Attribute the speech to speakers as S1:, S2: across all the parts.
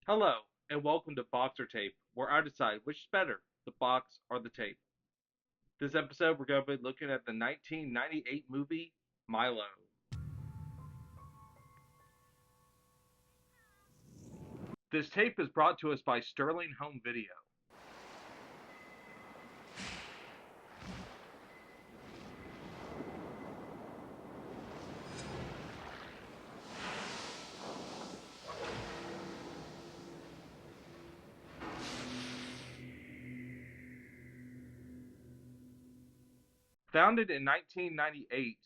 S1: Hello, and welcome to Boxer Tape, where I decide which is better, the box or the tape. This episode, we're going to be looking at the 1998 movie Milo. This tape is brought to us by Sterling Home Video. Founded in 1998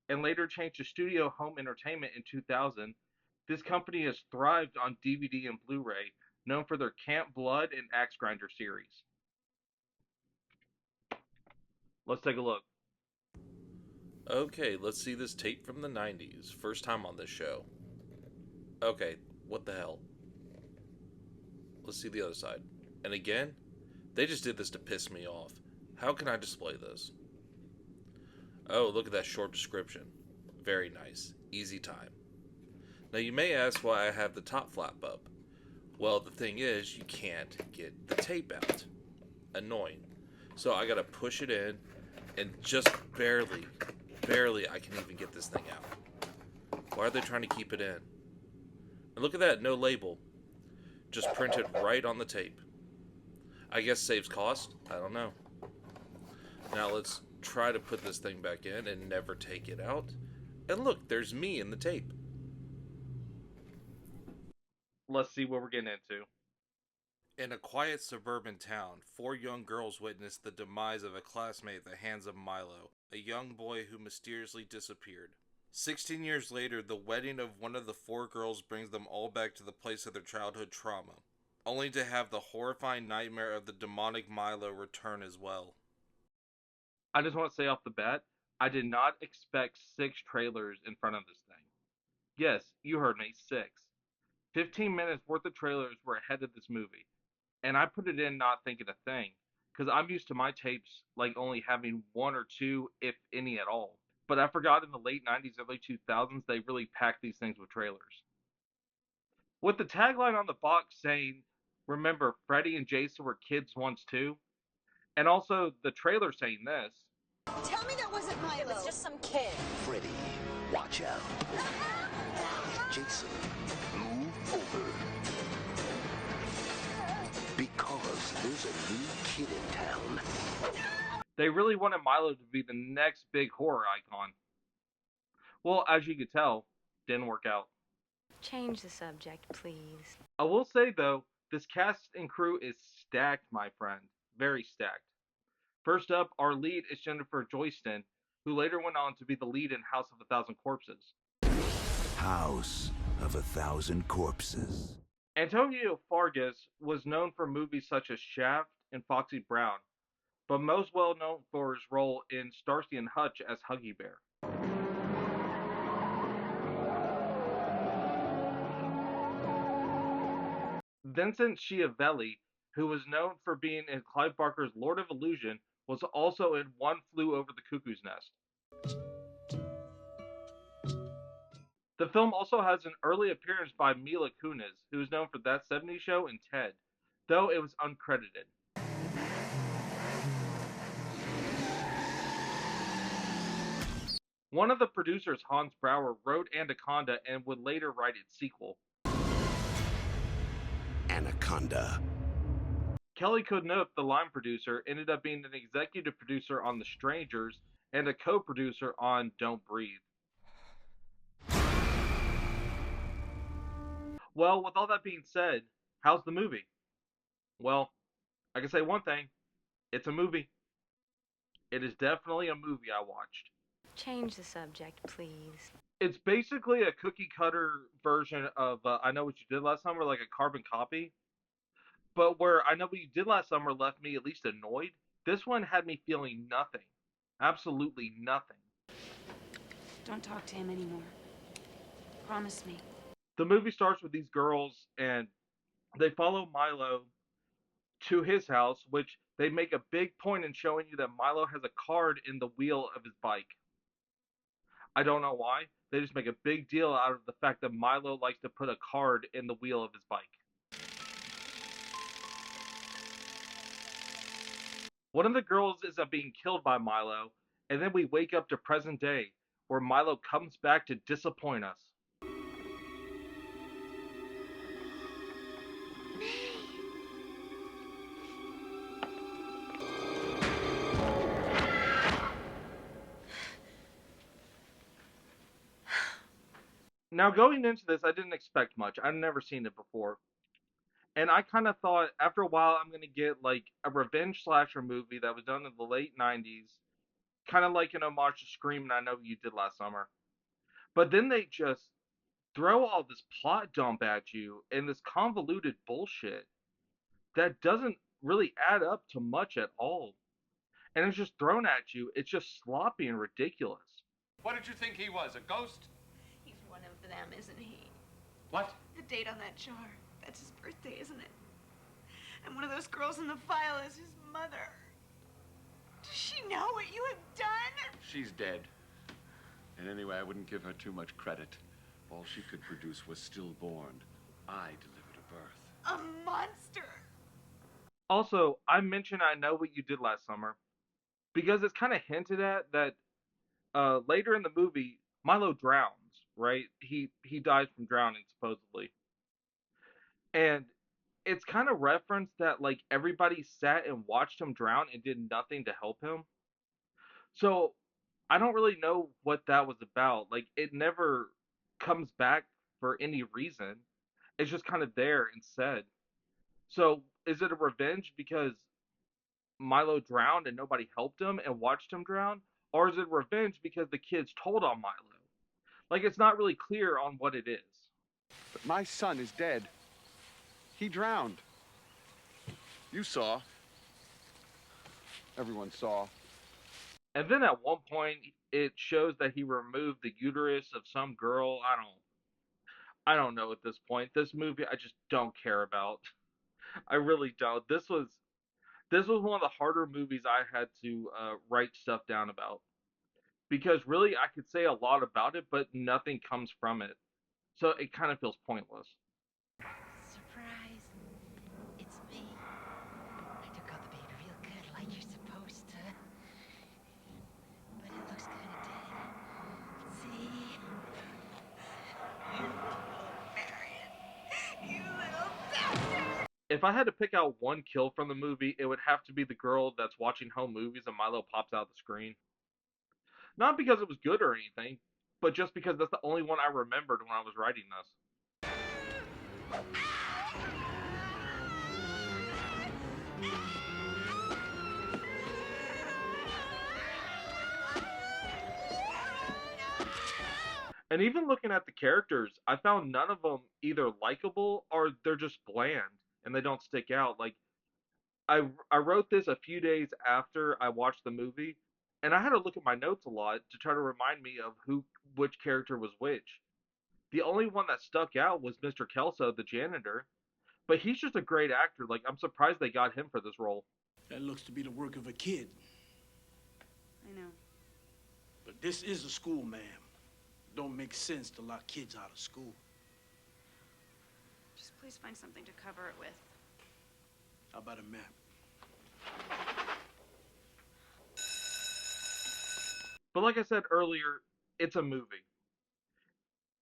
S1: and later changed to Studio Home Entertainment in 2000, this company has thrived on DVD and Blu ray, known for their Camp Blood and Axe Grinder series. Let's take a look.
S2: Okay, let's see this tape from the 90s. First time on this show. Okay, what the hell? Let's see the other side. And again, they just did this to piss me off. How can I display this? Oh, look at that short description. Very nice. Easy time. Now you may ask why I have the top flap up. Well, the thing is, you can't get the tape out. Annoying. So I gotta push it in, and just barely I can even get this thing out. Why are they trying to keep it in? And look at that, no label. Just print it right on the tape. I guess saves cost? I don't know. Now let's try to put this thing back in and never take it out. And look, there's me in the tape.
S1: Let's see what we're getting into.
S2: In a quiet suburban town, four young girls witness the demise of a classmate at the hands of Milo, a young boy who mysteriously disappeared. 16 years later, the wedding of one of the four girls brings them all back to the place of their childhood trauma, only to have the horrifying nightmare of the demonic Milo return as well.
S1: I just want to say off the bat, I did not expect six trailers in front of this thing. Yes, you heard me, six. 15 minutes worth of trailers were ahead of this movie, and I put it in not thinking a thing, because I'm used to my tapes like only having one or two, if any at all. But I forgot in the late 90s, early 2000s, they really packed these things with trailers. With the tagline on the box saying, remember, Freddy and Jason were kids once too, and also the trailer saying this.
S3: Tell me that wasn't Milo. It was just some kid.
S4: Freddy, watch out. Jason, move over. Because there's a new kid in town.
S1: They really wanted Milo to be the next big horror icon. Well, as you could tell, didn't work out.
S5: Change the subject, please.
S1: I will say though, this cast and crew is stacked, my friend. Very stacked. First up, our lead is Jennifer Joyston, who later went on to be the lead in House of a Thousand Corpses.
S4: House of a Thousand Corpses.
S1: Antonio Fargas was known for movies such as Shaft and Foxy Brown, but most well known for his role in Starsky and Hutch as Huggy Bear. Vincent Schiavelli, who was known for being in Clive Barker's Lord of Illusion, was also in One Flew Over the Cuckoo's Nest. The film also has an early appearance by Mila Kunis, who is known for That 70s Show and Ted, though it was uncredited. One of the producers, Hans Brauer, wrote Anaconda and would later write its sequel.
S4: Anaconda.
S1: Kelly Kudnup, the line producer, ended up being an executive producer on The Strangers and a co-producer on Don't Breathe. Well, with all that being said, how's the movie? Well, I can say one thing. It's a movie. It is definitely a movie I watched.
S5: Change the subject, please.
S1: It's basically a cookie cutter version of I Know What You Did Last Summer, like a carbon copy. But where I Know What You Did Last Summer left me at least annoyed, this one had me feeling nothing. Absolutely nothing.
S3: Don't talk to him anymore. Promise me.
S1: The movie starts with these girls and they follow Milo to his house, which they make a big point in showing you that Milo has a card in the wheel of his bike. I don't know why. They just make a big deal out of the fact that Milo likes to put a card in the wheel of his bike. One of the girls ends up being killed by Milo, and then we wake up to present day, where Milo comes back to disappoint us. Now, going into this, I didn't expect much. I'd never seen it before. And I kind of thought after a while I'm going to get like a revenge slasher movie that was done in the late 90s, kind of like an homage to Scream, and I know you did last summer. But then they just throw all this plot dump at you and this convoluted bullshit that doesn't really add up to much at all. And it's just thrown at you. It's just sloppy and ridiculous.
S6: What did you think he was, a ghost?
S7: He's one of them, isn't he?
S6: What?
S7: The date on that jar. That's his birthday, isn't it? And one of those girls in the file is his mother. Does she know what you have done?
S6: She's dead. And anyway, I wouldn't give her too much credit. All she could produce was stillborn. I delivered a birth.
S7: A monster.
S1: Also, I mentioned I know what you did last summer because it's kind of hinted at that later in the movie, Milo drowns, right? He dies from drowning supposedly, and it's kind of referenced that like everybody sat and watched him drown and did nothing to help him. So I don't really know what that was about. Like it never comes back for any reason. It's just kind of there and said. So is it a revenge because Milo drowned and nobody helped him and watched him drown? Or is it revenge because the kids told on Milo? Like it's not really clear on what it is.
S6: But my son is dead. He drowned. You saw. Everyone saw.
S1: And then at one point it shows that he removed the uterus of some girl. I don't know at this point. This movie I just don't care about. I really don't. This was one of the harder movies I had to write stuff down about because really I could say a lot about it, but nothing comes from it. So it kind of feels pointless.
S8: Surprise. It's me. I took out the baby real good, like you're supposed to. But it looks kind of dead. See?
S7: You little bastard!
S1: If I had to pick out one kill from the movie, it would have to be the girl that's watching home movies and Milo pops out the screen. Not because it was good or anything, but just because that's the only one I remembered when I was writing this. And even looking at the characters, I found none of them either likable or they're just bland and they don't stick out. Like I wrote this a few days after I watched the movie, and I had to look at my notes a lot to try to remind me of which character was which. The only one that stuck out was Mr. Kelso, the janitor, but he's just a great actor. Like I'm surprised they got him for this role.
S9: That looks to be the work of a kid.
S7: I know.
S9: But this is a school, ma'am. Don't make sense to lock kids out of school.
S7: Just please find something to cover it with.
S9: How about a map?
S1: But like I said earlier, it's a movie.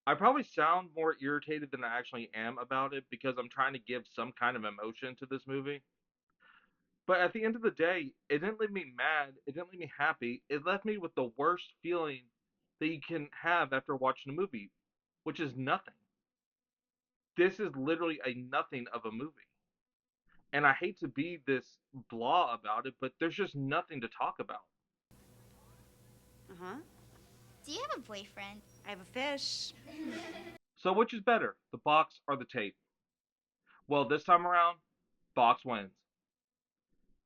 S1: I probably sound more irritated than I actually am about it because I'm trying to give some kind of emotion to this movie. But at the end of the day, it didn't leave me mad. It didn't leave me happy. It left me with the worst feeling that you can have after watching a movie, which is nothing. This is literally a nothing of a movie. And I hate to be this blah about it, but there's just nothing to talk about.
S7: Uh-huh.
S10: Do you have a boyfriend?
S7: I have a fish.
S1: So which is better, the box or the tape? Well, this time around, box wins.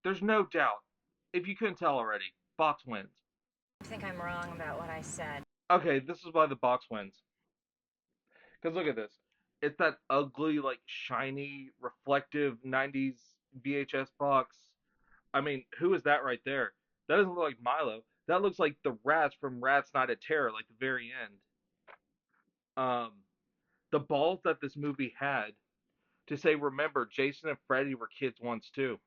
S1: There's no doubt. If you couldn't tell already, box wins.
S5: I think I'm wrong about what I said.
S1: Okay, this is why the box wins. Because look at this. It's that ugly, like, shiny, reflective 90s VHS box. I mean, who is that right there? That doesn't look like Milo. That looks like the rats from Rats Night at Terror, like the very end. The balls that this movie had to say, remember, Jason and Freddy were kids once too.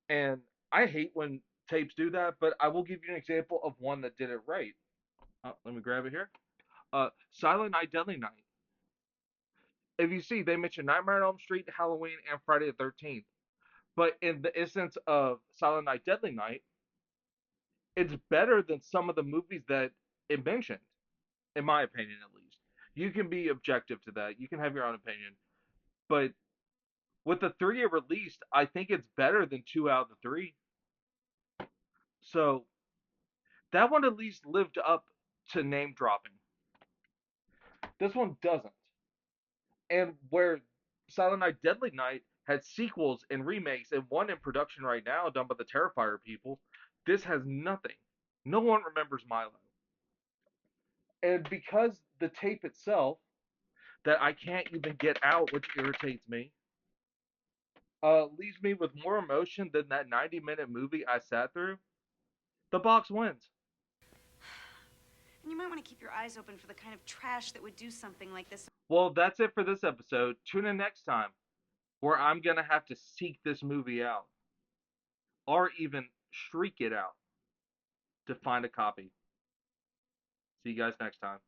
S1: And I hate when tapes do that, but I will give you an example of one that did it right. Let me grab it here. Silent Night, Deadly Night. If you see, they mention Nightmare on Elm Street, Halloween, and Friday the 13th. But in the instance of Silent Night, Deadly Night, it's better than some of the movies that it mentioned, in my opinion, at least. You can be objective to that. You can have your own opinion. But with the three it released, I think it's better than two out of the three. So that one at least lived up to name dropping. This one doesn't. And where Silent Night Deadly Night had sequels and remakes and one in production right now done by the Terrifier people, this has nothing. No one remembers Milo. And because the tape itself, that I can't even get out, which irritates me, leaves me with more emotion than that 90-minute movie I sat through, the box wins.
S7: And you might want to keep your eyes open for the kind of trash that would do something like this.
S1: Well, that's it for this episode. Tune in next time, where I'm going to have to seek this movie out, or even shriek it out to find a copy. See you guys next time.